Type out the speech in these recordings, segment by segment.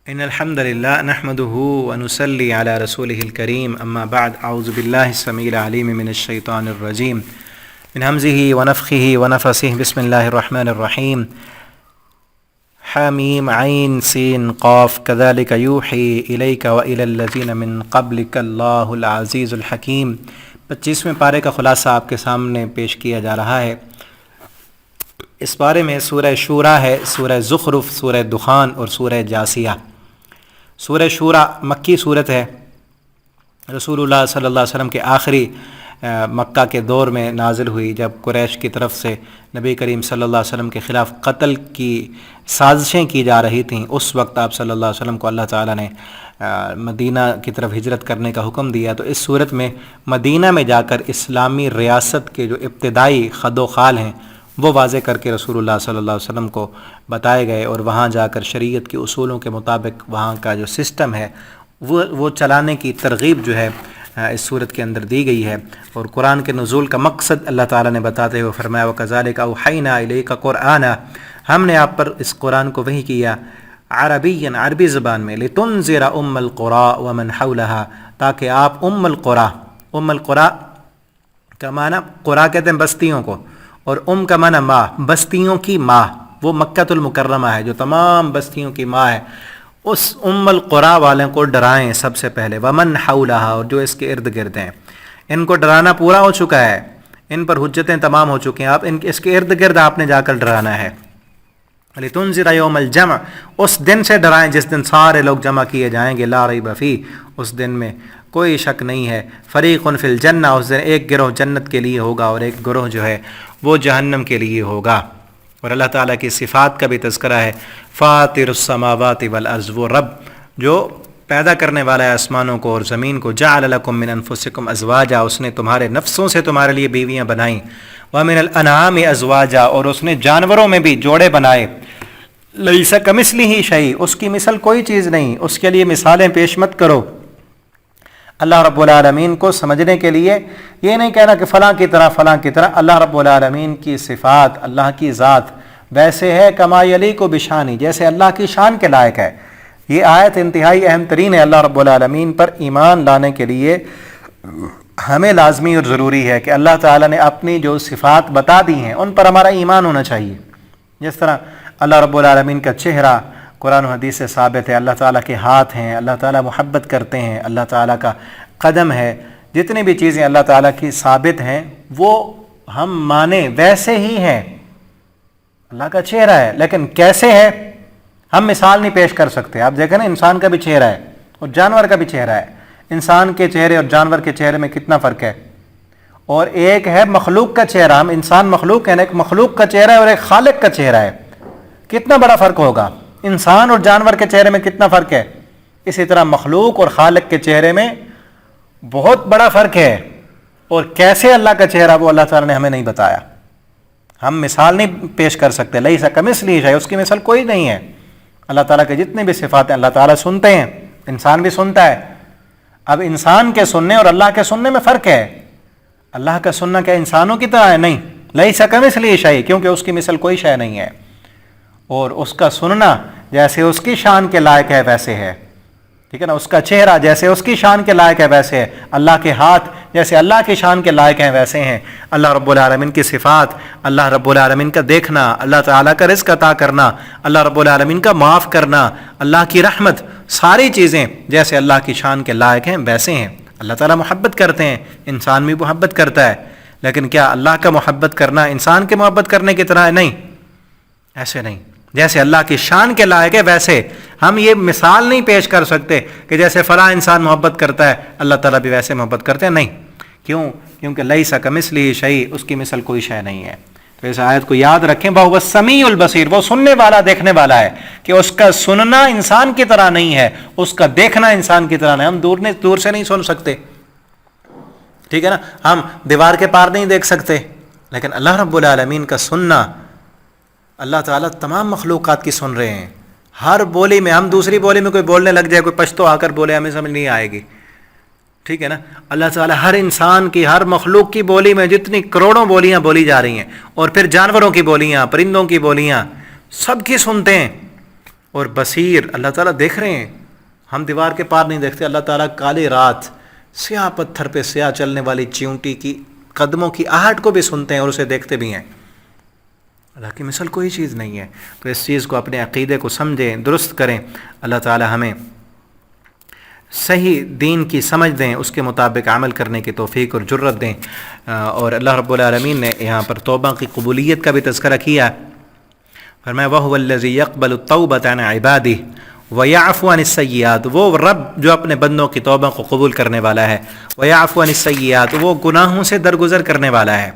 ان الحمد لله نحمده ونصلي على رسوله الكريم اما بعد اعوذ بالله السميع العليم من الشيطان الرجيم من همزه ونفخه ونفثه بسم الله الرحمن الرحيم حميم عين سين قاف كذلك يوحي إليك وإلى الذين من قبلك الله العزيز الحكيم 25ویں پارے کا خلاصہ آپ کے سامنے پیش کیا جا رہا ہے۔ اس بارے میں سورہ شورا ہے، سورہ زخرف، سورہ دخان اور سورہ جاسیہ۔ سورہ شورا مکی صورت ہے، رسول اللہ صلی اللہ علیہ وسلم کے آخری مکہ کے دور میں نازل ہوئی، جب قریش کی طرف سے نبی کریم صلی اللہ علیہ وسلم کے خلاف قتل کی سازشیں کی جا رہی تھیں۔ اس وقت آپ صلی اللہ علیہ وسلم کو اللہ تعالیٰ نے مدینہ کی طرف ہجرت کرنے کا حکم دیا، تو اس صورت میں مدینہ میں جا کر اسلامی ریاست کے جو ابتدائی خد و خال ہیں وہ واضح کر کے رسول اللہ صلی اللہ علیہ وسلم کو بتائے گئے، اور وہاں جا کر شریعت کے اصولوں کے مطابق وہاں کا جو سسٹم ہے وہ چلانے کی ترغیب جو ہے اس صورت کے اندر دی گئی ہے۔ اور قرآن کے نزول کا مقصد اللہ تعالیٰ نے بتاتے ہوئے فرمایا وَكَذَلِكَ أَوْحَيْنَا إِلَيْكَ قُرْآنًا، ہم نے آپ پر اس قرآن کو وحی کیا عربیًا، عربی زبان میں، لِتُنذِرَ أُمَّ الْقُرَىٰ وَمَنْ حَوْلَهَا، تاکہ آپ ام القرا کا معنی، قرا کہتے ہیں بستیوں کو، اور کا معنی ماں، بستیوں کی ماں، وہ مکہ المکرمہ ہے جو تمام بستیوں کی ماں ہے، اس ام القرا والوں کو ڈرائیں سب سے پہلے، ومن حولہا، اور جو اس کے ارد گرد ہیں، ان کو ڈرانا پورا ہو چکا ہے، ان پر حجتیں تمام ہو چکی ہیں، آپ اس کے ارد گرد آپ نے جا کر ڈرانا ہے۔ لِتُنذِرَ يَوْمَ الْجَمْعِ، اس دن سے ڈرائیں جس دن سارے لوگ جمع کیے جائیں گے، لا ریب فیہ، اس دن میں کوئی شک نہیں ہے، فریق فی الجنہ، اس دن ایک گروہ جنت کے لیے ہوگا اور ایک گروہ جو ہے وہ جہنم کے لیے ہوگا۔ اور اللہ تعالیٰ کی صفات کا بھی تذکرہ ہے، فاطر السماوات والارض، وہ رب جو پیدا کرنے والا ہے آسمانوں کو اور زمین کو، جعل لکم من انفسکم ازواجا، اس نے تمہارے نفسوں سے تمہارے لیے بیویاں بنائیں، ومن الانعام ازواجا، اور اس نے جانوروں میں بھی جوڑے بنائے، لیس کمثلہ شیء، اس کی مثل کوئی چیز نہیں، اس کے لیے مثالیں پیش مت کرو۔ اللہ رب العالمین کو سمجھنے کے لیے یہ نہیں کہنا کہ فلاں کی طرح فلاں کی طرح، اللہ رب العالمین کی صفات، اللہ کی ذات ویسے ہے کما یلیق بشانی، جیسے اللہ کی شان کے لائق ہے۔ یہ آیت انتہائی اہم ترین ہے۔ اللہ رب العالمین پر ایمان لانے کے لیے ہمیں لازمی اور ضروری ہے کہ اللہ تعالیٰ نے اپنی جو صفات بتا دی ہیں ان پر ہمارا ایمان ہونا چاہیے۔ جس طرح اللہ رب العالمین کا چہرہ قرآن و حدیث سے ثابت ہے، اللہ تعالیٰ کے ہاتھ ہیں، اللہ تعالیٰ محبت کرتے ہیں، اللہ تعالیٰ کا قدم ہے، جتنی بھی چیزیں اللہ تعالیٰ کی ثابت ہیں وہ ہم مانیں ویسے ہی ہیں۔ اللہ کا چہرہ ہے لیکن کیسے ہے ہم مثال نہیں پیش کر سکتے۔ آپ دیکھیں نا، انسان کا بھی چہرہ ہے اور جانور کا بھی چہرہ ہے، انسان کے چہرے اور جانور کے چہرے میں کتنا فرق ہے، اور ایک ہے مخلوق کا چہرہ، ہم انسان مخلوق ہیں، ایک مخلوق کا چہرہ ہے اور ایک خالق کا چہرہ ہے، کتنا بڑا فرق ہوگا، انسان اور جانور کے چہرے میں کتنا فرق ہے۔ اسی طرح مخلوق اور خالق کے چہرے میں بہت بڑا فرق ہے، اور کیسے اللہ کا چہرہ وہ اللہ تعالیٰ نے ہمیں نہیں بتایا، ہم مثال نہیں پیش کر سکتے۔ لیس کمثلہ شیء، اس کی مثال کوئی نہیں ہے۔ اللہ تعالیٰ کے جتنے بھی صفات ہیں، اللہ تعالیٰ سنتے ہیں، انسان بھی سنتا ہے۔ اب انسان کے سننے اور اللہ کے سننے میں فرق ہے۔ اللہ کا سننا کیا انسانوں کی طرح ہے؟ نہیں، لیس کمثلہ شیء، کیونکہ اس کی مثل کوئی شے نہیں ہے، اور اس کا سننا جیسے اس کی شان کے لائق ہے ویسے ہے، ٹھیک ہے نا، اس کا چہرہ جیسے اس کی شان کے لائق ہے ویسے ہے، اللہ کے ہاتھ جیسے اللہ کی شان کے لائق ہیں ویسے ہیں، اللہ رب العالمین کی صفات، اللہ رب العالمین کا دیکھنا، اللہ تعالیٰ کا رزق عطا کرنا، اللہ رب العالمین کا معاف کرنا، اللہ کی رحمت، ساری چیزیں جیسے اللہ کی شان کے لائق ہیں ویسے ہیں۔ اللہ تعالیٰ محبت کرتے ہیں، انسان بھی محبت کرتا ہے، لیکن کیا اللہ کا محبت کرنا انسان کے محبت کرنے کی طرح ہے؟ نہیں، ایسے نہیں، جیسے اللہ کی شان کے لائق ہے ویسے۔ ہم یہ مثال نہیں پیش کر سکتے کہ جیسے فلاں انسان محبت کرتا ہے اللہ تعالیٰ بھی ویسے محبت کرتے ہیں، نہیں، کیونکہ لیس کمثلہ شیء، اس کی مثل کوئی شے نہیں ہے۔ تو اس آیت کو یاد رکھیں، وَهُوَ السَّمِيعُ الْبَصِيرُ، وہ سننے والا دیکھنے والا ہے، کہ اس کا سننا انسان کی طرح نہیں ہے، اس کا دیکھنا انسان کی طرح نہیں، ہم دور سے نہیں سن سکتے، ٹھیک ہے نا، ہم دیوار کے پار نہیں دیکھ سکتے، لیکن اللہ رب العالمین کا سننا، اللہ تعالیٰ تمام مخلوقات کی سن رہے ہیں، ہر بولی میں، ہم دوسری بولی میں کوئی بولنے لگ جائے، کوئی پشتو آ کر بولے، ہمیں سمجھ نہیں آئے گی، ٹھیک ہے نا، اللہ تعالیٰ ہر انسان کی، ہر مخلوق کی بولی میں جتنی کروڑوں بولیاں بولی جا رہی ہیں، اور پھر جانوروں کی بولیاں، پرندوں کی بولیاں، سب کی سنتے ہیں، اور بصیر، اللہ تعالیٰ دیکھ رہے ہیں، ہم دیوار کے پار نہیں دیکھتے، اللہ تعالیٰ کالی رات سیاہ پتھر پہ سیاہ چلنے والی چیونٹی کی قدموں کی آہٹ کو بھی سنتے ہیں اور اسے دیکھتے بھی ہیں۔ اللہ کی مثل کوئی چیز نہیں ہے۔ تو اس چیز کو اپنے عقیدے کو سمجھیں، درست کریں۔ اللہ تعالیٰ ہمیں صحیح دین کی سمجھ دیں، اس کے مطابق عمل کرنے کی توفیق اور جرت دیں۔ اور اللہ رب العالمین نے یہاں پر توبہ کی قبولیت کا بھی تذکرہ کیا، فرمایا وَهُوَ الَّذِي يَقْبَلُ التَّوْبَةَ عَنْ عِبَادِهِ وَيَعْفُو عَنِ السَّيِّئَاتِ، وہ رب جو اپنے بندوں کی توبہ کو قبول کرنے والا ہے، وَيَعْفُو عَنِ السَّيِّئَاتِ، وہ گناہوں سے درگزر کرنے والا ہے۔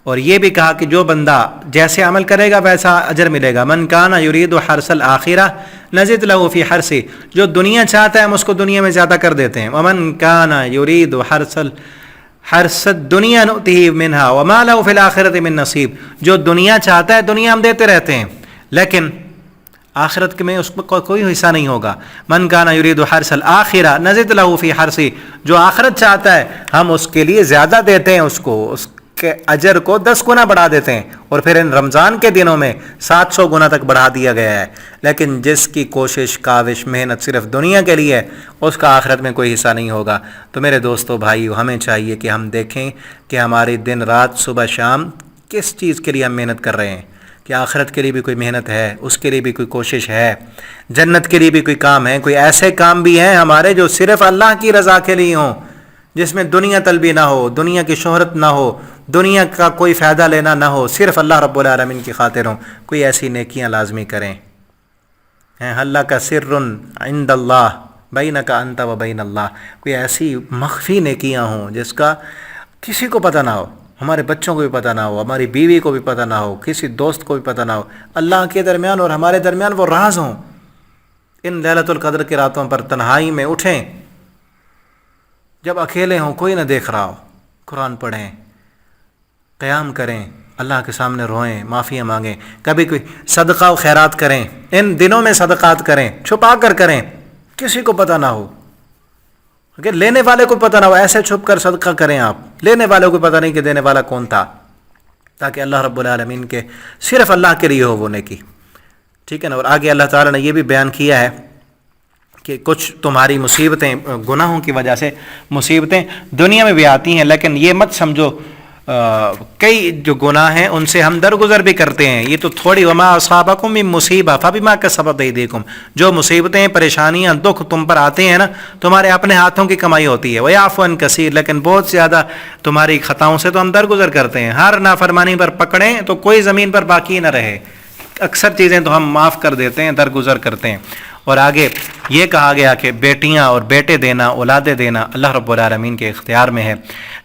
اور یہ بھی کہا کہ جو بندہ جیسے عمل کرے گا ویسا اجر ملے گا۔ من کان یرید حرث الآخرہ نزد لہ فی حرثہ، جو دنیا چاہتا ہے ہم اس کو دنیا میں زیادہ کر دیتے ہیں۔ ومن کان یرید حرث الدنیا نؤتہ منہا وما لہ فی الآخرۃ من نصیب، جو دنیا چاہتا ہے دنیا ہم دیتے رہتے ہیں لیکن آخرت میں اس کو کوئی حصہ نہیں ہوگا۔ من کان یرید حرث الآخرہ نزد لہ فی حرثہ، جو آخرت چاہتا ہے ہم اس کے لیے زیادہ دیتے ہیں، اس کو اس کے اجر کو 10 گنا بڑھا دیتے ہیں، اور پھر ان رمضان کے دنوں میں 700 گنا تک بڑھا دیا گیا ہے۔ لیکن جس کی کوشش کاوش محنت صرف دنیا کے لیے ہے اس کا آخرت میں کوئی حصہ نہیں ہوگا۔ تو میرے دوستو بھائیو، ہمیں چاہیے کہ ہم دیکھیں کہ ہماری دن رات صبح شام کس چیز کے لیے ہم محنت کر رہے ہیں، کہ آخرت کے لیے بھی کوئی محنت ہے، اس کے لیے بھی کوئی کوشش ہے، جنت کے لیے بھی کوئی کام ہے، کوئی ایسے کام بھی ہیں ہمارے جو صرف اللہ کی رضا کے لیے ہوں، جس میں دنیا طلبی نہ ہو، دنیا کی شہرت نہ ہو، دنیا کا کوئی فائدہ لینا نہ ہو، صرف اللہ رب العالمین کی خاطر ہوں۔ کوئی ایسی نیکیاں لازمی کریں۔ اللہ کا سر عند اللہ بینک انت و بین اللہ، کوئی ایسی مخفی نیکیاں ہوں جس کا کسی کو پتہ نہ ہو، ہمارے بچوں کو بھی پتہ نہ ہو، ہماری بیوی کو بھی پتہ نہ ہو، کسی دوست کو بھی پتہ نہ ہو، اللہ کے درمیان اور ہمارے درمیان وہ راز ہوں۔ ان لیلۃ القدر کی راتوں پر تنہائی میں اٹھیں، جب اکیلے ہوں، کوئی نہ دیکھ رہا ہو، قرآن پڑھیں، قیام کریں، اللہ کے سامنے روئیں، معافیاں مانگیں، کبھی کوئی صدقہ و خیرات کریں، ان دنوں میں صدقات کریں، چھپا کر کریں، کسی کو پتہ نہ ہو، اگر لینے والے کو پتہ نہ ہو، ایسے چھپ کر صدقہ کریں آپ، لینے والے کو پتہ نہیں کہ دینے والا کون تھا، تاکہ اللہ رب العالمین کے صرف اللہ کے لیے ہو وہ نیکی، ٹھیک ہے نا۔ اور آگے اللہ تعالیٰ نے یہ بھی بیان کیا ہے کہ کچھ تمہاری مصیبتیں، گناہوں کی وجہ سے مصیبتیں دنیا میں بھی آتی ہیں، لیکن یہ مت سمجھو کئی جو گناہ ہیں ان سے ہم درگزر بھی کرتے ہیں، یہ تو تھوڑی وما اصابکم من مصیبہ فبما کسبت ایدیکم، جو مصیبتیں پریشانیاں دکھ تم پر آتے ہیں نا، تمہارے اپنے ہاتھوں کی کمائی ہوتی ہے۔ ویعفو عن کثیر، لیکن بہت زیادہ تمہاری خطاؤں سے تو ہم درگزر کرتے ہیں، ہر نافرمانی پر پکڑیں تو کوئی زمین پر باقی نہ رہے، اکثر چیزیں تو ہم معاف کر دیتے ہیں، درگزر کرتے ہیں۔ اور آگے یہ کہا گیا کہ بیٹیاں اور بیٹے دینا، اولادیں دینا اللہ رب العالمین کے اختیار میں ہے،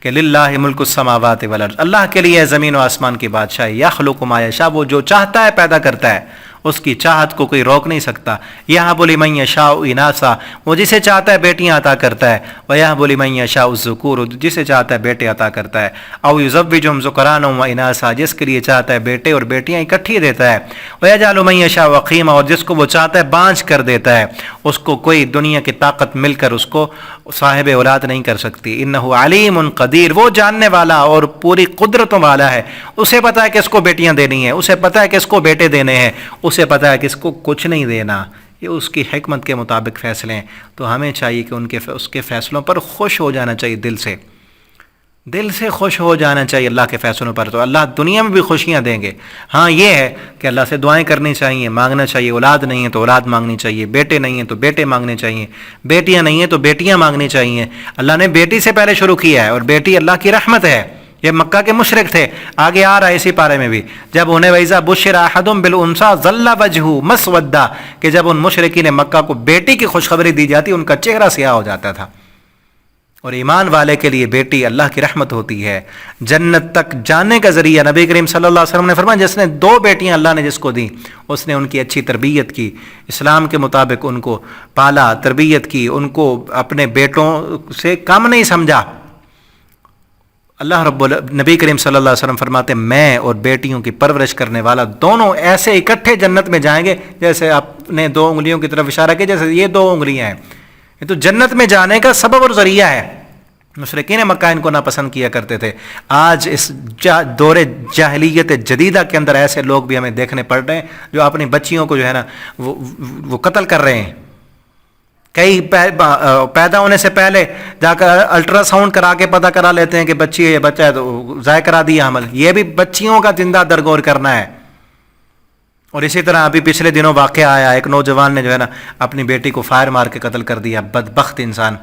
کہ للہ ملک السماوات والارض، اللہ کے لیے زمین و آسمان کی بادشاہی، یخلق ما یشاء، وہ جو چاہتا ہے پیدا کرتا ہے، اس کی چاہت کو کوئی روک نہیں سکتا۔ یہب لمن یشاء اناثا، وہ جسے چاہتا ہے بیٹیاں عطا کرتا ہے، ویہب لمن یشاء الذکور، جسے چاہتا ہے بیٹے عطا کرتا ہے، او یزوجہم ذکرانا و اناثا، جس کے لیے چاہتا ہے بیٹے اور بیٹیاں اکٹھی دیتا ہے، ویجعل من یشاء عقیما، اور جس کو وہ چاہتا ہے بانجھ کر دیتا ہے، اس کو کوئی دنیا کی طاقت مل کر اس کو صاحب اولاد نہیں کر سکتی۔ انہ علیم قدیر، وہ جاننے والا اور پوری قدرتوں والا ہے، اسے پتہ ہے کہ اس کو بیٹیاں دینی ہیں، اسے پتہ ہے کہ اس کو بیٹے دینے ہیں، اسے پتہ ہے کہ اس کو کچھ نہیں دینا، یہ اس کی حکمت کے مطابق فیصلے ہیں۔ تو ہمیں چاہیے کہ اس کے فیصلوں پر خوش ہو جانا چاہیے، دل سے خوش ہو جانا چاہیے اللہ کے فیصلوں پر، تو اللہ دنیا میں بھی خوشیاں دیں گے۔ ہاں یہ ہے کہ اللہ سے دعائیں کرنی چاہیے، مانگنا چاہیے، اولاد نہیں ہے تو اولاد مانگنی چاہیے، بیٹے نہیں ہیں تو بیٹے مانگنے چاہیے، بیٹیاں نہیں ہیں تو بیٹیاں مانگنی چاہیے۔ اللہ نے بیٹی سے پہلے شروع کیا ہے، اور بیٹی اللہ کی رحمت ہے۔ یہ مکہ کے مشرک تھے، آگے آ رہا ہے اسی پارے میں بھی، جب انہیں وَإِذَا بُشِّرَ أَحَدٌ بِالْأُنثىٰ ظَلَّ وَجْهُهُ مُسْوَدًّا، کہ جب ان مشرکین مکہ کو بیٹی کی خوشخبری دی جاتی ان کا چہرہ سیاہ ہو جاتا تھا۔ اور ایمان والے کے لیے بیٹی اللہ کی رحمت ہوتی ہے، جنت تک جانے کا ذریعہ۔ نبی کریم صلی اللہ علیہ وسلم نے فرمایا جس نے 2 بیٹیاں اللہ نے جس کو دی، اس نے ان کی اچھی تربیت کی، اسلام کے مطابق ان کو پالا، تربیت کی، ان کو اپنے بیٹوں سے کم نہیں سمجھا۔ نبی کریم صلی اللہ علیہ وسلم فرماتے ہیں میں اور بیٹیوں کی پرورش کرنے والا دونوں ایسے اکٹھے جنت میں جائیں گے، جیسے آپ نے 2 انگلیوں کی طرف اشارہ کیا، جیسے یہ 2 انگلیاں ہیں، یہ تو جنت میں جانے کا سبب اور ذریعہ ہے۔ مشرکین مکہ ان کو ناپسند کیا کرتے تھے. آج اس دور جاہلیت جدیدہ کے اندر ایسے لوگ بھی ہمیں دیکھنے پڑ رہے ہیں جو اپنی بچیوں کو جو ہے نا وہ قتل کر رہے ہیں. کئی پیدا ہونے سے پہلے جا کر الٹرا ساؤنڈ کرا کے پتہ کرا لیتے ہیں کہ بچی ہے یا بچہ ہے تو ضائع کرا دیا حمل. یہ بھی بچیوں کا زندہ درگور کرنا ہے. اور اسی طرح ابھی پچھلے دنوں واقعہ آیا, ایک نوجوان نے جو ہے نا اپنی بیٹی کو فائر مار کے قتل کر دیا. بدبخت انسان.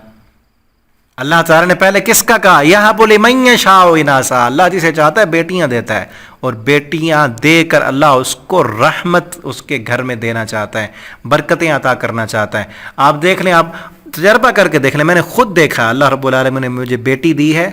اللہ تعالیٰ نے پہلے کس کا کہا, یہاں بولے من یشاء اناسا, اللہ جسے چاہتا ہے بیٹیاں دیتا ہے, اور بیٹیاں دے کر اللہ اس کو رحمت اس کے گھر میں دینا چاہتا ہے, برکتیں عطا کرنا چاہتا ہے. آپ دیکھ لیں, آپ تجربہ کر کے دیکھ لیں, میں نے خود دیکھا, اللہ رب العالمین نے مجھے بیٹی دی ہے,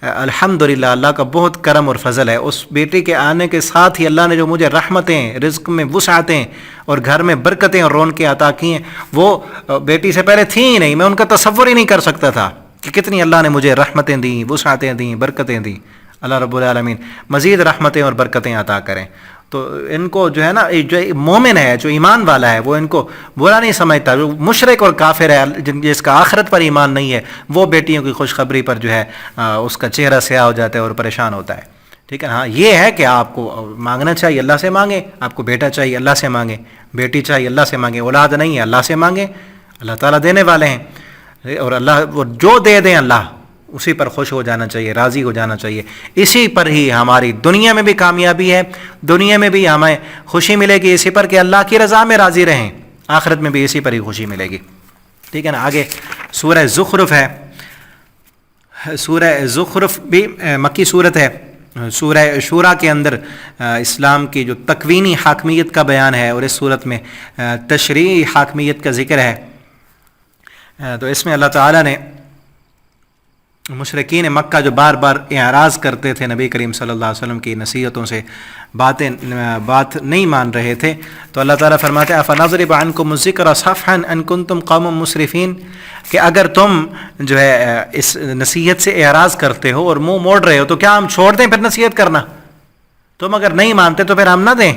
الحمدللہ اللہ کا بہت کرم اور فضل ہے. اس بیٹی کے آنے کے ساتھ ہی اللہ نے جو مجھے رحمتیں, رزق میں وسعتیں اور گھر میں برکتیں اور رونقیں عطا کی ہیں, وہ بیٹی سے پہلے تھیں ہی نہیں. میں ان کا تصور ہی نہیں کر سکتا تھا کہ کتنی اللہ نے مجھے رحمتیں دیں, وسعتیں دیں, برکتیں دیں. اللہ رب العالمین مزید رحمتیں اور برکتیں عطا کریں. تو ان کو جو ہے نا, جو مومن ہے, جو ایمان والا ہے, وہ ان کو برا نہیں سمجھتا. جو مشرک اور کافر ہے, جس کا آخرت پر ایمان نہیں ہے, وہ بیٹیوں کی خوشخبری پر جو ہے اس کا چہرہ سیاہ ہو جاتا ہے اور پریشان ہوتا ہے. ٹھیک ہے. ہاں یہ ہے کہ آپ کو مانگنا چاہیے, اللہ سے مانگیں. آپ کو بیٹا چاہیے, اللہ سے مانگیں. بیٹی چاہیے, اللہ سے مانگیں. اولاد نہیں ہے, اللہ سے مانگیں. اللہ تعالیٰ دینے والے ہیں, اور اللہ وہ جو دے دیں اللہ اسی پر خوش ہو جانا چاہیے, راضی ہو جانا چاہیے. اسی پر ہی ہماری دنیا میں بھی کامیابی ہے, دنیا میں بھی ہمیں خوشی ملے گی اسی پر کہ اللہ کی رضا میں راضی رہیں. آخرت میں بھی اسی پر ہی خوشی ملے گی. ٹھیک ہے نا. آگے سورہ زخرف ہے. سورہ زخرف بھی مکی صورت ہے. سورہ شورا کے اندر اسلام کی جو تکوینی حاکمیت کا بیان ہے, اور اس صورت میں تشریعی حاکمیت کا ذکر ہے. تو اس میں اللہ تعالیٰ نے مشرکین مکہ جو بار بار اعراض کرتے تھے نبی کریم صلی اللہ علیہ وسلم کی نصیحتوں سے, بات نہیں مان رہے تھے, تو اللہ تعالیٰ فرماتے ہیں افنضرب عنکم الذکر صفحا ان کنتم قوم مسرفین, کہ اگر تم جو ہے اس نصیحت سے اعراض کرتے ہو اور منہ موڑ رہے ہو تو کیا ہم چھوڑ دیں پھر نصیحت کرنا؟ تم اگر نہیں مانتے تو پھر ہم نہ دیں.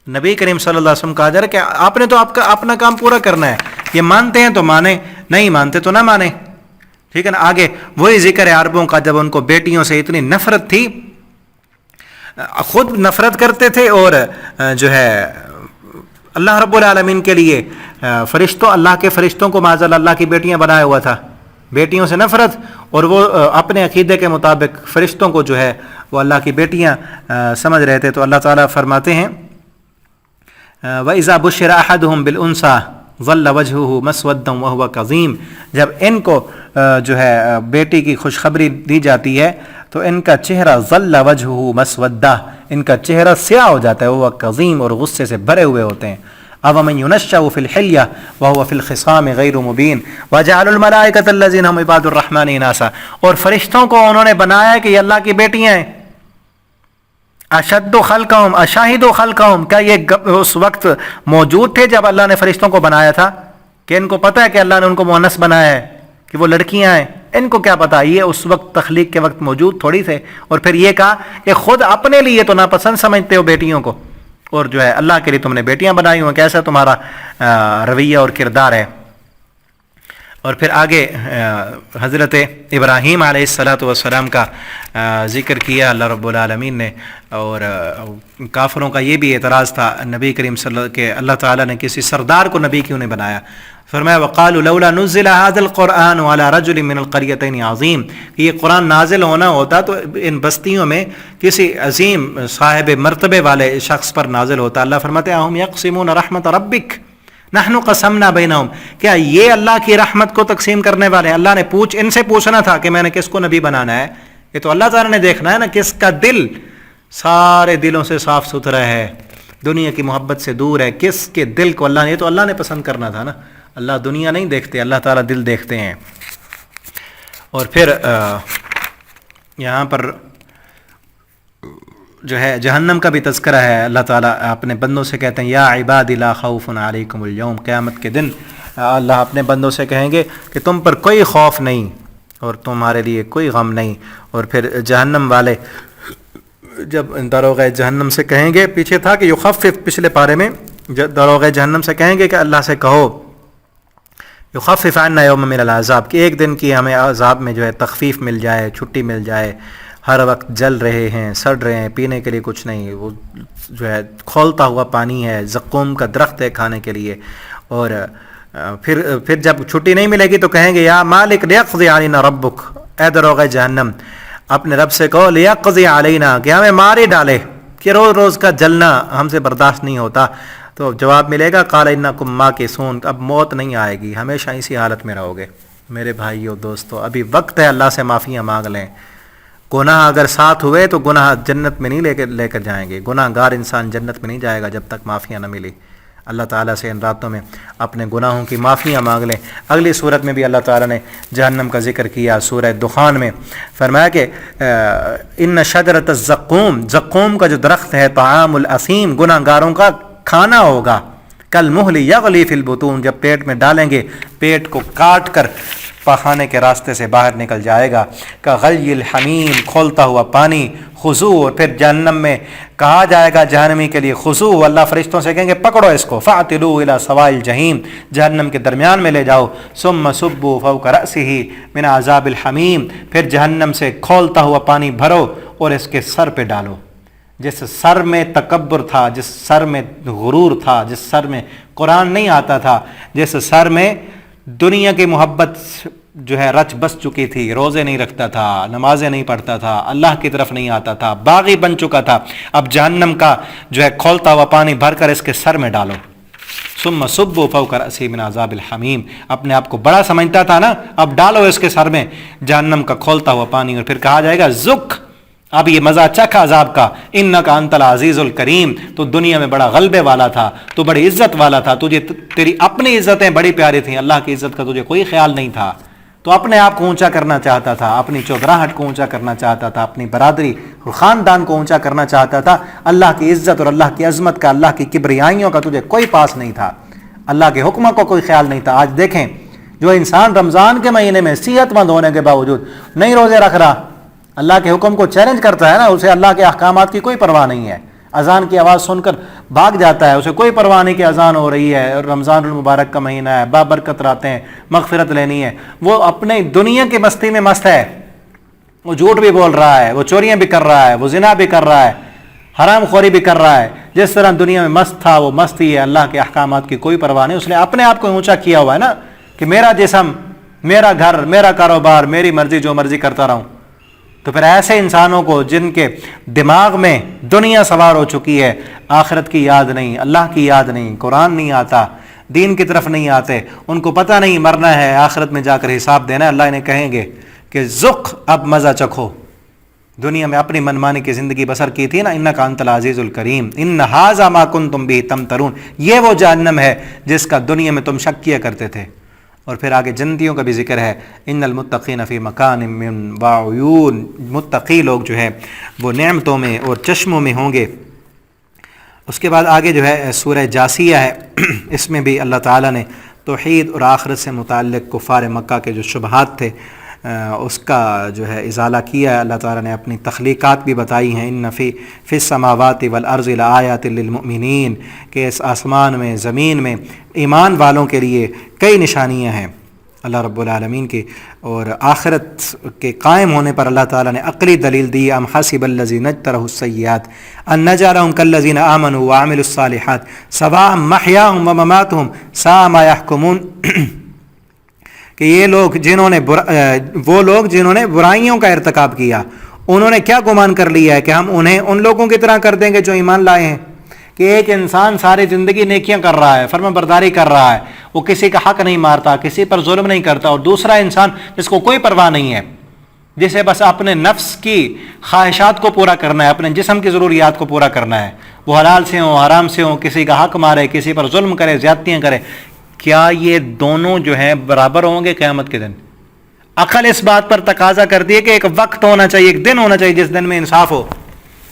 نبی کریم صلی اللہ علیہ وسلم کہا جا رہا ہے کہ آپ نے تو اپنا کام پورا کرنا ہے. یہ مانتے ہیں تو مانیں, نہیں مانتے تو نہ مانیں. ٹھیک ہے نا. آگے وہی ذکر ہے عربوں کا, جب ان کو بیٹیوں سے اتنی نفرت تھی, خود نفرت کرتے تھے, اور جو ہے اللہ رب العالمین کے لیے اللہ کے فرشتوں کو معاذ اللہ کی بیٹیاں بنایا ہوا تھا. بیٹیوں سے نفرت, اور وہ اپنے عقیدے کے مطابق فرشتوں کو جو ہے وہ اللہ کی بیٹیاں سمجھ رہے تھے. تو اللہ تعالیٰ فرماتے ہیں وَإِذَا بُشِّرَ أَحَدُهُمْ بِالْأُنْثَىٰ ظَلَّ وَجْهُهُ مَسْوَدًّا وَهُوَ كَظِيمٌ, جب ان کو جو ہے بیٹی کی خوشخبری دی جاتی ہے تو ان کا چہرہ ظَلَّ وَجْهُهُ مَسْوَدًّا, ان کا چہرہ سیاہ ہو جاتا ہے, وہ قظیم اور غصے سے بھرے ہوئے ہوتے ہیں. أَوَمَنْ يُنَشَّأُ فِي الْحِلْيَةِ وَهُوَ فِي الْخِصَامِ غَيْرُ مُبِينٍ وَجَعَلُوا الْمَلَائِكَةَ الَّذِينَ هُمْ عِبَادُ الرَّحْمَنِ إِنَاثًا, اور فرشتوں کو انہوں نے بنایا کہ یہ اللہ کی بیٹیاں ہیں. اشد خلقہم اشاہد خلقہم, کیا یہ اس وقت موجود تھے جب اللہ نے فرشتوں کو بنایا تھا, کہ ان کو پتہ ہے کہ اللہ نے ان کو مؤنث بنایا ہے, کہ وہ لڑکیاں ہیں؟ ان کو کیا پتہ, یہ اس وقت تخلیق کے وقت موجود تھوڑی تھے. اور پھر یہ کہا کہ خود اپنے لیے تو ناپسند سمجھتے ہو بیٹیوں کو, اور جو ہے اللہ کے لیے تم نے بیٹیاں بنائی ہوئی, کیسا تمہارا رویہ اور کردار ہے. اور پھر آگے حضرت ابراہیم علیہ السلام کا ذکر کیا اللہ رب العالمین نے. اور کافروں کا یہ بھی اعتراض تھا نبی کریم صلی اللہ علیہ وسلم کہ اللہ تعالیٰ نے کسی سردار کو نبی کیوں نہیں بنایا. فرمایا وقالوا لولا نزل هذا القرآن على رجل من القريتين عظیم, کہ یہ قرآن نازل ہونا ہوتا تو ان بستیوں میں کسی عظیم صاحب مرتبے والے شخص پر نازل ہوتا. اللہ فرماتے ہیں اہم یقسمون رحمت ربک نحن قسمنا بینہم, کیا یہ اللہ کی رحمت کو تقسیم کرنے والے ہیں؟ اللہ نے ان سے پوچھنا تھا کہ میں نے کس کو نبی بنانا ہے. یہ تو اللہ تعالیٰ نے دیکھنا ہے نا کس کا دل سارے دلوں سے صاف ستھرا ہے, دنیا کی محبت سے دور ہے, کس کے دل کو اللہ نے, یہ تو اللہ نے پسند کرنا تھا نا. اللہ دنیا نہیں دیکھتے, اللہ تعالیٰ دل دیکھتے ہیں. اور پھر یہاں پر جو ہے جہنم کا بھی تذکرہ ہے. اللہ تعالیٰ اپنے بندوں سے کہتے ہیں یا عباد لا خوف علیکم اليوم, قیامت کے دن اللہ اپنے بندوں سے کہیں گے کہ تم پر کوئی خوف نہیں اور تمہارے لیے کوئی غم نہیں. اور پھر جہنم والے جب داروغ جہنم سے کہیں گے, پیچھے تھا کہ یخفف, پچھلے پارے میں داروغ جہنم سے کہیں گے کہ اللہ سے کہو یخفف عنا یوم من العذاب، کہ ایک دن کی ہمیں عذاب میں جو ہے تخفیف مل جائے، چھٹی مل جائے. ہر وقت جل رہے ہیں، سڑ رہے ہیں، پینے کے لیے کچھ نہیں، وہ جو ہے کھولتا ہوا پانی ہے، زقوم کا درخت ہے کھانے کے لیے. اور پھر جب چھٹی نہیں ملے گی تو کہیں گے یا مالک لیقضی علینا ربک، اے دروغ جہنم اپنے رب سے کہو لیقضی علینا، کہ ہمیں مار ہی ڈالے، کہ روز روز کا جلنا ہم سے برداشت نہیں ہوتا. تو جواب ملے گا قال انکم ماکثون، اب موت نہیں آئے گی، ہمیشہ اسی حالت میں رہو گے. میرے بھائیو دوستو، ابھی وقت ہے اللہ سے معافیاں مانگ لیں. گناہ اگر ساتھ ہوئے تو گناہ جنت میں نہیں لے کر جائیں گے. گناہ گار انسان جنت میں نہیں جائے گا جب تک معافیاں نہ ملی. اللہ تعالیٰ سے ان راتوں میں اپنے گناہوں کی معافیاں مانگ لیں. اگلی صورت میں بھی اللہ تعالیٰ نے جہنم کا ذکر کیا. سورہ دخان میں فرمایا کہ ان شجرۃ الزقوم، زقوم کا جو درخت ہے، طعام الاثیم، گناہ گاروں کا کھانا ہوگا. کالمہل یغلی فی البطون، جب پیٹ میں ڈالیں گے پیٹ کو کاٹ کر پخانے کے راستے سے باہر نکل جائے گا. کغلی الحمیم، کھولتا ہوا پانی. خضوع، اور پھر جہنم میں کہا جائے گا جہنمی کے لیے خضوع، اللہ فرشتوں سے کہیں گے پکڑو اس کو. فاعتلوا الی سواء الجحیم، جہنم کے درمیان میں لے جاؤ. ثم صبوا فوق رأسہ من عذاب الحمیم، پھر جہنم سے کھولتا ہوا پانی بھرو اور اس کے سر پہ ڈالو. جس سر میں تکبر تھا، جس سر میں غرور تھا، جس سر میں قرآن نہیں آتا تھا، جس سر میں دنیا کی محبت جو ہے رچ بس چکی تھی، روزے نہیں رکھتا تھا، نمازیں نہیں پڑھتا تھا، اللہ کی طرف نہیں آتا تھا، باغی بن چکا تھا، اب جہنم کا جو ہے کھولتا ہوا پانی بھر کر اس کے سر میں ڈالو. ثم صبوا فوق رأسہ من عذاب الحمیم، اپنے آپ کو بڑا سمجھتا تھا نا، اب ڈالو اس کے سر میں جہنم کا کھولتا ہوا پانی. اور پھر کہا جائے گا ذق، اب یہ مزہ چکھ عذاب کا. انک انت العزیز الکریم، تو دنیا میں بڑا غلبے والا تھا، تو بڑی عزت والا تھا، تجھے تیری اپنی عزتیں بڑی پیاری تھیں، اللہ کی عزت کا تجھے کوئی خیال نہیں تھا. تو اپنے آپ کو اونچا کرنا چاہتا تھا، اپنی چودراہٹ کو اونچا کرنا چاہتا تھا، اپنی برادری اور خاندان کو اونچا کرنا چاہتا تھا. اللہ کی عزت اور اللہ کی عظمت کا، اللہ کی کبریائیوں کا تجھے کوئی پاس نہیں تھا، اللہ کے حکموں کو کوئی خیال نہیں تھا. آج دیکھیں جو انسان رمضان کے مہینے میں صحت مند ہونے کے باوجود نہیں روزے رکھ رہا، اللہ کے حکم کو چیلنج کرتا ہے نا، اسے اللہ کے احکامات کی کوئی پرواہ نہیں ہے. اذان کی آواز سن کر بھاگ جاتا ہے، اسے کوئی پرواہ نہیں کہ اذان ہو رہی ہے، رمضان المبارک کا مہینہ ہے، بابرکت راتیں ہیں، مغفرت لینی ہے. وہ اپنے دنیا کی مستی میں مست ہے، وہ جھوٹ بھی بول رہا ہے، وہ چوریاں بھی کر رہا ہے، وہ زنا بھی کر رہا ہے، حرام خوری بھی کر رہا ہے. جس طرح دنیا میں مست تھا وہ مست ہی ہے، اللہ کے احکامات کی کوئی پرواہ نہیں. اس نے اپنے آپ کو اونچا کیا ہوا ہے نا کہ میرا جسم، میرا گھر، میرا کاروبار، میری مرضی، جو مرضی کرتا رہوں. تو پھر ایسے انسانوں کو جن کے دماغ میں دنیا سوار ہو چکی ہے، آخرت کی یاد نہیں، اللہ کی یاد نہیں، قرآن نہیں آتا، دین کی طرف نہیں آتے، ان کو پتہ نہیں مرنا ہے، آخرت میں جا کر حساب دینا ہے. اللہ انہیں کہیں گے کہ ذق، اب مزہ چکھو. دنیا میں اپنی منمانی کی زندگی بسر کی تھی نا، انک انت العزیز الکریم، ان ھذا ما کنتم بہ تمترون، یہ وہ جہنم ہے جس کا دنیا میں تم شک کیا کرتے تھے. اور پھر آگے جنتیوں کا بھی ذکر ہے، ان المتقین فی مکان من وعیون، متقی لوگ جو ہے وہ نعمتوں میں اور چشموں میں ہوں گے. اس کے بعد آگے جو ہے سورہ جاسیہ ہے، اس میں بھی اللہ تعالیٰ نے توحید اور آخرت سے متعلق کفار مکہ کے جو شبہات تھے اس کا جو ہے ازالہ کیا ہے. اللہ تعالیٰ نے اپنی تخلیقات بھی بتائی ہیں، ان فی السماوات والارض لآیات للمؤمنین، کہ اس آسمان میں، زمین میں ایمان والوں کے لیے کئی نشانیاں ہیں اللہ رب العالمین کی. اور آخرت کے قائم ہونے پر اللہ تعالیٰ نے عقلی دلیل دی، ام حسب الذین اجترحوا السیئات ان نجعلهم کالذین آمنوا وعملوا الصالحات سواء محیاهم ومماتهم ساء ما يحکمون، کہ یہ لوگ وہ لوگ جنہوں نے برائیوں کا ارتکاب کیا، انہوں نے کیا گمان کر لیا ہے کہ ہم انہیں ان لوگوں کی طرح کر دیں گے جو ایمان لائے ہیں. کہ ایک انسان ساری زندگی نیکیاں کر رہا ہے، فرما برداری کر رہا ہے، وہ کسی کا حق نہیں مارتا، کسی پر ظلم نہیں کرتا، اور دوسرا انسان جس کو کوئی پرواہ نہیں ہے، جسے بس اپنے نفس کی خواہشات کو پورا کرنا ہے، اپنے جسم کی ضروریات کو پورا کرنا ہے، وہ حلال سے ہوں، حرام سے ہوں، کسی کا حق مارے، کسی پر ظلم کرے، زیادتیاں کرے. کیا یہ دونوں جو ہیں برابر ہوں گے قیامت کے دن؟ عقل اس بات پر تقاضا کرتی ہے کہ ایک وقت ہونا چاہیے، ایک دن ہونا چاہیے جس دن میں انصاف ہو،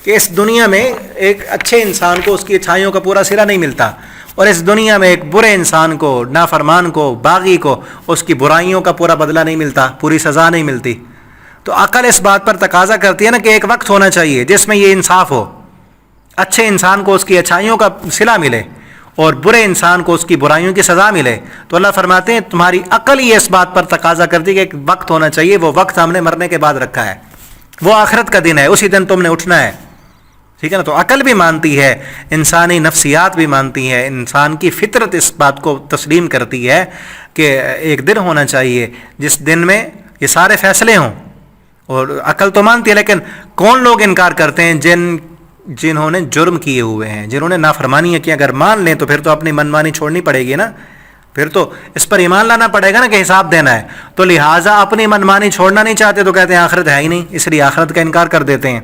کہ اس دنیا میں ایک اچھے انسان کو اس کی اچھائیوں کا پورا صلہ نہیں ملتا، اور اس دنیا میں ایک برے انسان کو، نافرمان کو، باغی کو اس کی برائیوں کا پورا بدلہ نہیں ملتا، پوری سزا نہیں ملتی. تو عقل اس بات پر تقاضا کرتی ہے نا کہ ایک وقت ہونا چاہیے جس میں یہ انصاف ہو، اچھے انسان کو اس کی اچھائیوں کا صلہ ملے، اور برے انسان کو اس کی برائیوں کی سزا ملے. تو اللہ فرماتے ہیں تمہاری عقل ہی اس بات پر تقاضا کرتی ہے کہ ایک وقت ہونا چاہیے، وہ وقت ہم نے مرنے کے بعد رکھا ہے، وہ آخرت کا دن ہے، اسی دن تم نے اٹھنا ہے. ٹھیک ہے نا. تو عقل بھی مانتی ہے، انسانی نفسیات بھی مانتی ہے، انسان کی فطرت اس بات کو تسلیم کرتی ہے کہ ایک دن ہونا چاہیے جس دن میں یہ سارے فیصلے ہوں. اور عقل تو مانتی ہے، لیکن کون لوگ انکار کرتے ہیں؟ جنہوں نے جرم کیے ہوئے ہیں، جنہوں نے نافرمانیاں کی. اگر مان لیں تو پھر تو اپنی منمانی چھوڑنی پڑے گی نا، پھر تو اس پر ایمان لانا پڑے گا نا کہ حساب دینا ہے. تو لہٰذا اپنی منمانی چھوڑنا نہیں چاہتے تو کہتے ہیں آخرت ہے ہی نہیں، اس لیے آخرت کا انکار کر دیتے ہیں.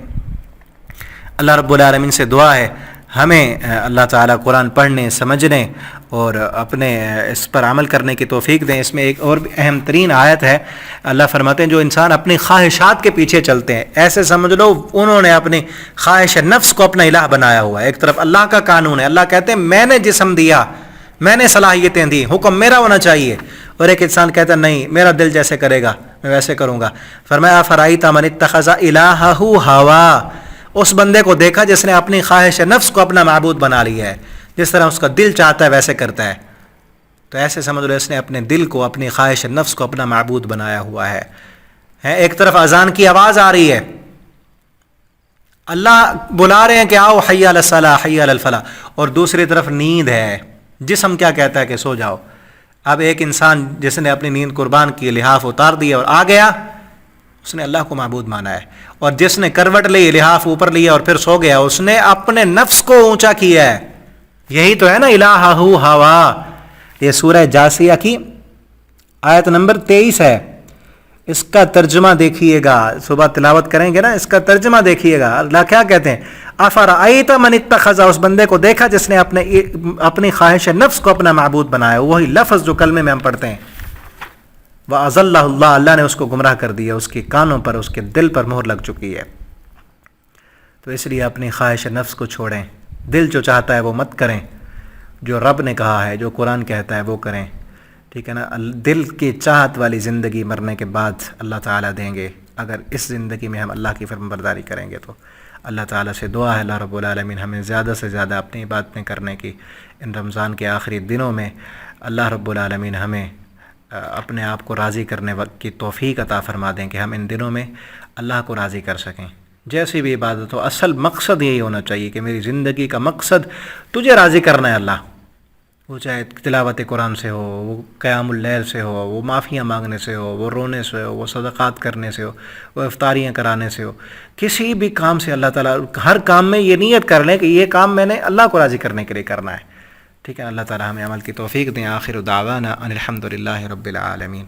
اللہ رب العالمین سے دعا ہے ہمیں اللہ تعالیٰ قرآن پڑھنے، سمجھنے اور اپنے اس پر عمل کرنے کی توفیق دیں. اس میں ایک اور بھی اہم ترین آیت ہے. اللہ فرماتے ہیں جو انسان اپنی خواہشات کے پیچھے چلتے ہیں، ایسے سمجھ لو انہوں نے اپنی خواہش نفس کو اپنا الہ بنایا ہوا ہے. ایک طرف اللہ کا قانون ہے، اللہ کہتے ہیں میں نے جسم دیا، میں نے صلاحیتیں دی، حکم میرا ہونا چاہیے. اور ایک انسان کہتا ہے نہیں، میرا دل جیسے کرے گا میں ویسے کروں گا. فرمایا فرائیت من اتخذ الہہ ہوا، اس بندے کو دیکھا جس نے اپنی خواہش نفس کو اپنا معبود بنا لیا ہے، جس طرح اس کا دل چاہتا ہے ویسے کرتا ہے. تو ایسے سمجھ لو اس نے اپنے دل کو، اپنی خواہش نفس کو اپنا معبود بنایا ہوا ہے. ایک طرف اذان کی آواز آ رہی ہے، اللہ بلا رہے ہیں کہ آؤ حی علی الصلاۃ حی علی الفلاح، اور دوسری طرف نیند ہے، جسم کیا کہتا ہے کہ سو جاؤ. اب ایک انسان جس نے اپنی نیند قربان کی، لحاف اتار دیا اور آ گیا، اس نے اللہ کو معبود مانا ہے. اور جس نے کروٹ لی، لحاف اوپر لیا اور پھر سو گیا، اس نے اپنے نفس کو اونچا کیا ہے. یہی تو ہے نا الہہ ہوا. یہ سورہ جاسیہ کی آیت نمبر 23 ہے. اس کا ترجمہ دیکھیے گا، صبح تلاوت کریں گے نا، اس کا ترجمہ دیکھیے گا. اللہ کیا کہتے ہیں؟ افرأیت من اتخذ، اس بندے کو دیکھا جس نے اپنی خواہش نفس کو اپنا معبود بنایا. وہی لفظ جو کلمے میں ہم پڑھتے ہیں، وَأَضَلَّهُ اللَّهُ، اللہ نے اس کو گمراہ کر دیا، اس کے کانوں پر، اس کے دل پر مہر لگ چکی ہے. تو اس لیے اپنی خواہش نفس کو چھوڑیں، دل جو چاہتا ہے وہ مت کریں، جو رب نے کہا ہے، جو قرآن کہتا ہے وہ کریں. ٹھیک ہے نا. دل کی چاہت والی زندگی مرنے کے بعد اللہ تعالیٰ دیں گے، اگر اس زندگی میں ہم اللہ کی فرمان برداری کریں گے. تو اللہ تعالیٰ سے دعا ہے اللہ رب العالمین ہمیں زیادہ سے زیادہ اپنی عبادتیں کرنے کی. ان رمضان کے آخری دنوں میں اللہ رب العالمین ہمیں اپنے آپ کو راضی کرنے وقت کی توفیق عطا فرما دیں کہ ہم ان دنوں میں اللہ کو راضی کر سکیں. جیسی بھی عبادت ہو، اصل مقصد یہی ہونا چاہیے کہ میری زندگی کا مقصد تجھے راضی کرنا ہے اللہ. وہ چاہے تلاوت قرآن سے ہو، وہ قیام اللیل سے ہو، وہ معافیاں مانگنے سے ہو، وہ رونے سے ہو، وہ صدقات کرنے سے ہو، وہ افطاریاں کرانے سے ہو، کسی بھی کام سے اللہ تعالیٰ ہر کام میں یہ نیت کر لیں کہ یہ کام میں نے اللہ کو راضی کرنے کے لیے کرنا ہے. ٹھیک ہے. اللہ تعالیٰ ہمیں عمل کی توفیق دیں. آخر دعوانا ان الحمد للہ رب العالمین.